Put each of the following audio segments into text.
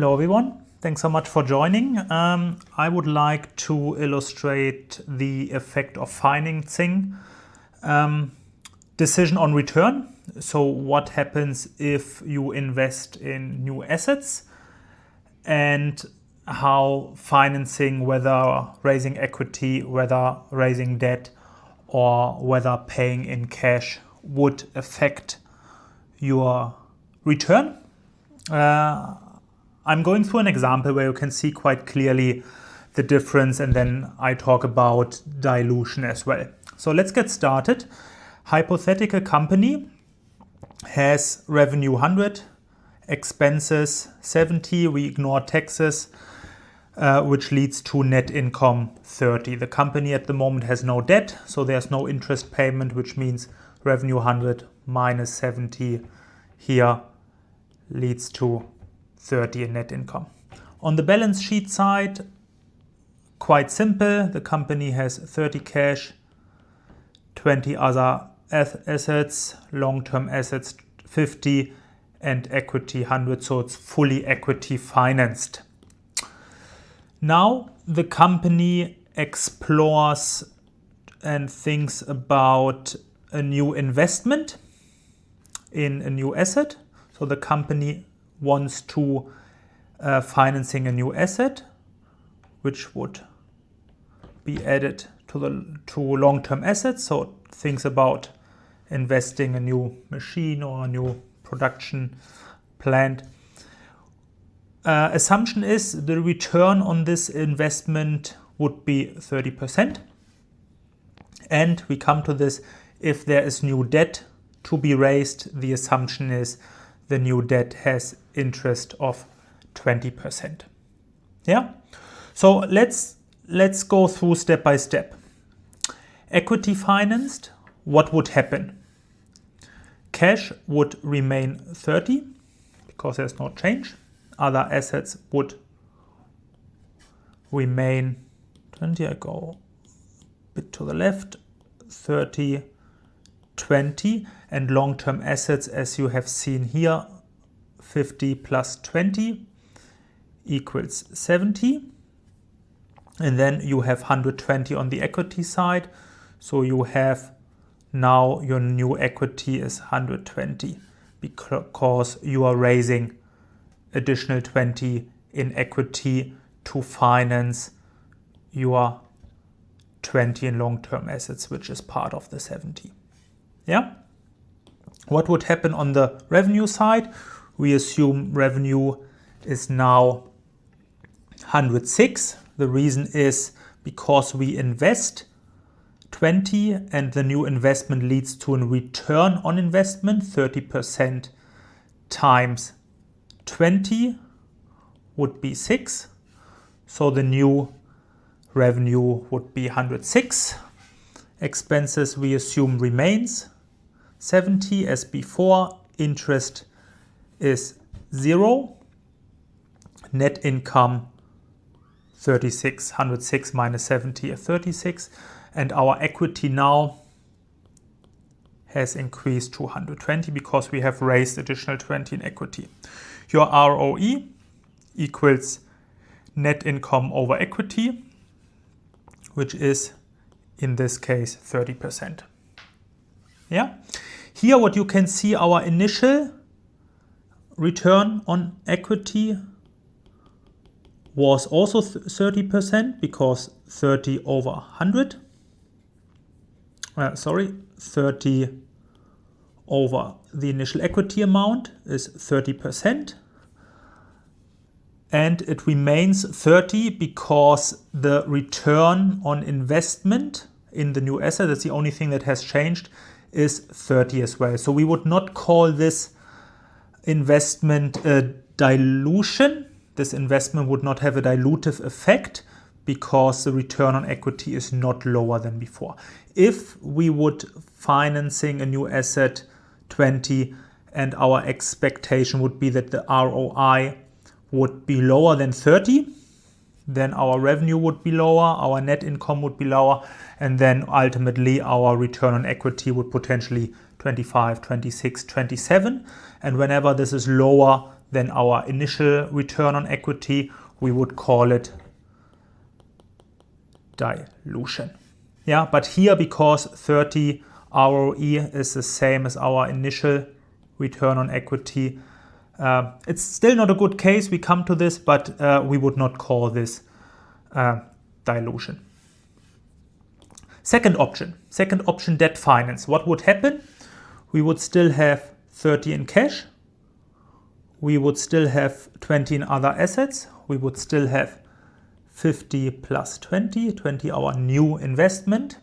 Hello everyone, thanks so much for joining. I would like to illustrate the effect of financing decision on return. So what happens if you invest in new assets and how financing, whether raising equity, whether raising debt or whether paying in cash would affect your return. I'm going through an example where you can see quite clearly the difference, and then I talk about dilution as well. So let's get started. Hypothetical company has revenue 100, expenses 70, we ignore taxes, which leads to net income 30. The company at the moment has no debt, so there's no interest payment, which means revenue 100 minus 70 here leads to 30 in net income. On the balance sheet side, quite simple. The company has 30 cash, 20 other assets, long-term assets 50 and equity 100, so it's fully equity financed. Now the company explores and thinks about a new investment in a new asset. So the company wants to financing a new asset, which would be added to long-term assets. So it thinks about investing a new machine or a new production plant. Assumption is the return on this investment would be 30%. And we come to this, if there is new debt to be raised, the assumption is the new debt has interest of 20%. Yeah. So let's go through step by step. Equity financed, what would happen? Cash would remain 30 because there's no change. Other assets would remain 20. I go a bit to the left, 30, 20, and long-term assets, as you have seen here, 50 plus 20 equals 70. And then you have 120 on the equity side. So you have now your new equity is 120 because you are raising additional 20 in equity to finance your 20 in long-term assets, which is part of the 70. Yeah. What would happen on the revenue side? We assume revenue is now 106. The reason is because we invest 20 and the new investment leads to a return on investment. 30% times 20 would be 6. So the new revenue would be 106. Expenses we assume remains 70 as before. Interest is 0. Net income 36. 106 minus 70 is 36. And our equity now has increased to 120 because we have raised additional 20 in equity. Your ROE equals net income over equity, which is in this case 30%. Yeah. Here what you can see, our initial return on equity was also 30% because 30 over 100. 30 over the initial equity amount is 30%. And it remains 30 because the return on investment in the new asset, that's the only thing that has changed, is 30 as well. So we would not call this investment a dilution. This investment would not have a dilutive effect because the return on equity is not lower than before. If we would financing a new asset 20 and our expectation would be that the ROI would be lower than 30, then our revenue would be lower, our net income would be lower, and then ultimately our return on equity would potentially 25, 26, 27. And whenever this is lower than our initial return on equity, we would call it dilution. Yeah, but here, because 30 ROE is the same as our initial return on equity, it's still not a good case. We come to this, but we would not call this dilution. Second option, debt finance. What would happen? We would still have 30 in cash. We would still have 20 in other assets. We would still have 50 plus 20 our new investment.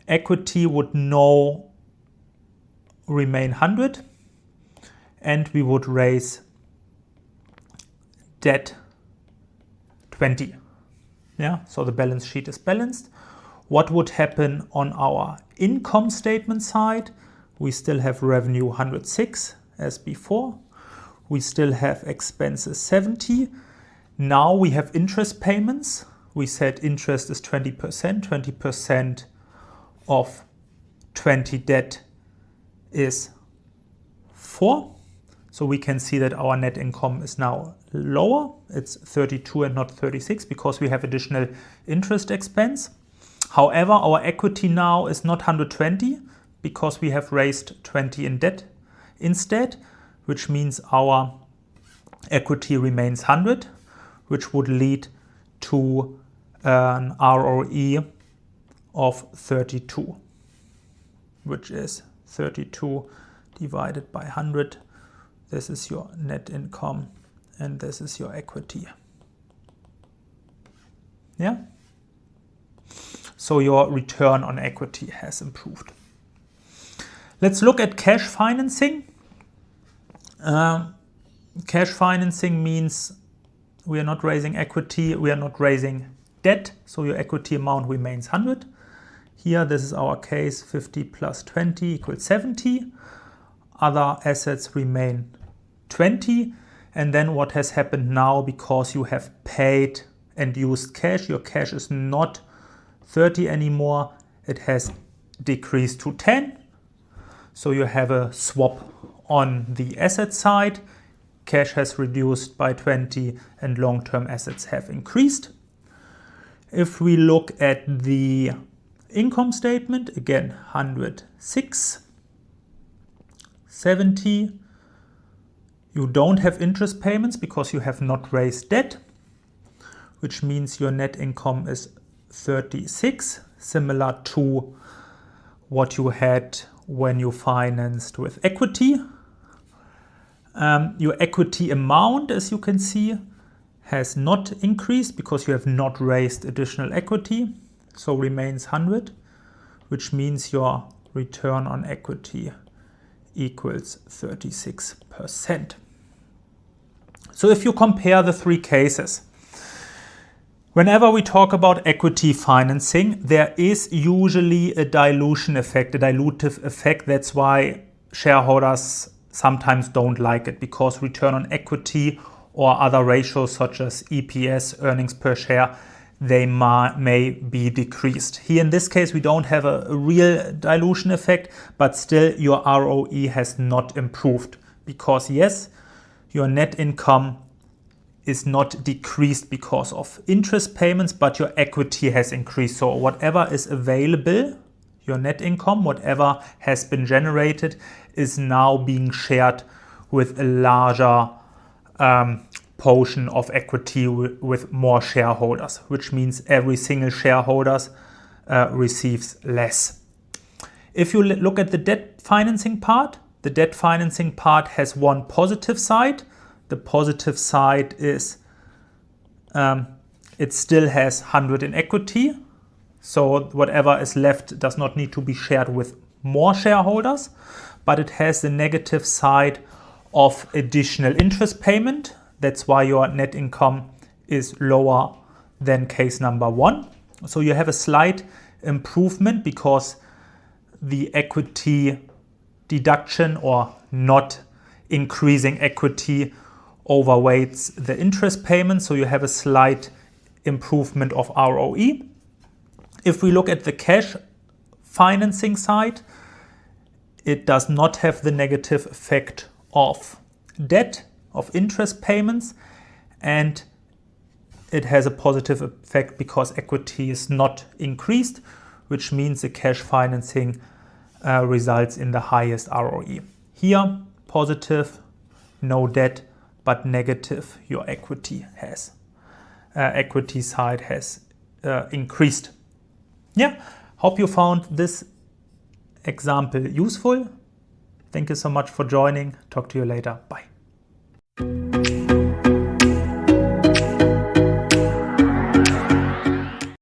Equity would now remain 100, and we would raise debt 20. Yeah, so the balance sheet is balanced. What would happen on our income statement side? We still have revenue 106 as before. We still have expenses 70. Now we have interest payments. We said interest is 20%. 20% of 20 debt is 4. So we can see that our net income is now lower. It's 32 and not 36 because we have additional interest expense. However, our equity now is not 120 because we have raised 20 in debt instead, which means our equity remains 100, which would lead to an ROE of 32, which is 32 divided by 100. This is your net income and this is your equity. Yeah? So your return on equity has improved. Let's look at cash financing. Cash financing means we are not raising equity, we are not raising debt, so your equity amount remains 100. Here, this is our case, 50 plus 20 equals 70. Other assets remain 20. And then what has happened now, because you have paid and used cash, your cash is not 30 anymore, it has decreased to 10. So you have a swap on the asset side. Cash has reduced by 20 and long-term assets have increased. If we look at the income statement, again, 106, 70. You don't have interest payments because you have not raised debt, which means your net income is 36, similar to what you had when you financed with equity. Your equity amount, as you can see, has not increased because you have not raised additional equity, so remains 100, which means your return on equity equals 36%. So if you compare the three cases, whenever we talk about equity financing, there is usually a dilution effect, a dilutive effect. That's why shareholders sometimes don't like it, because return on equity or other ratios such as EPS, earnings per share, they may be decreased. Here in this case, we don't have a real dilution effect, but still your ROE has not improved because yes, your net income is not decreased because of interest payments, but your equity has increased. So whatever is available, your net income, whatever has been generated, is now being shared with a larger portion of equity with more shareholders, which means every single shareholder receives less. If you look at the debt financing part, the debt financing part has one positive side. The positive side is it still has 100 in equity. So whatever is left does not need to be shared with more shareholders, but it has the negative side of additional interest payment. That's why your net income is lower than case number 1. So you have a slight improvement because the equity deduction or not increasing equity overweights the interest payment. So you have a slight improvement of ROE. If we look at the cash financing side, it does not have the negative effect of debt. of interest payments, and it has a positive effect because equity is not increased, which means the cash financing results in the highest ROE. Here, positive, no debt, but negative, your equity side has increased. Yeah, hope you found this example useful. Thank you so much for joining. Talk to you later. Bye.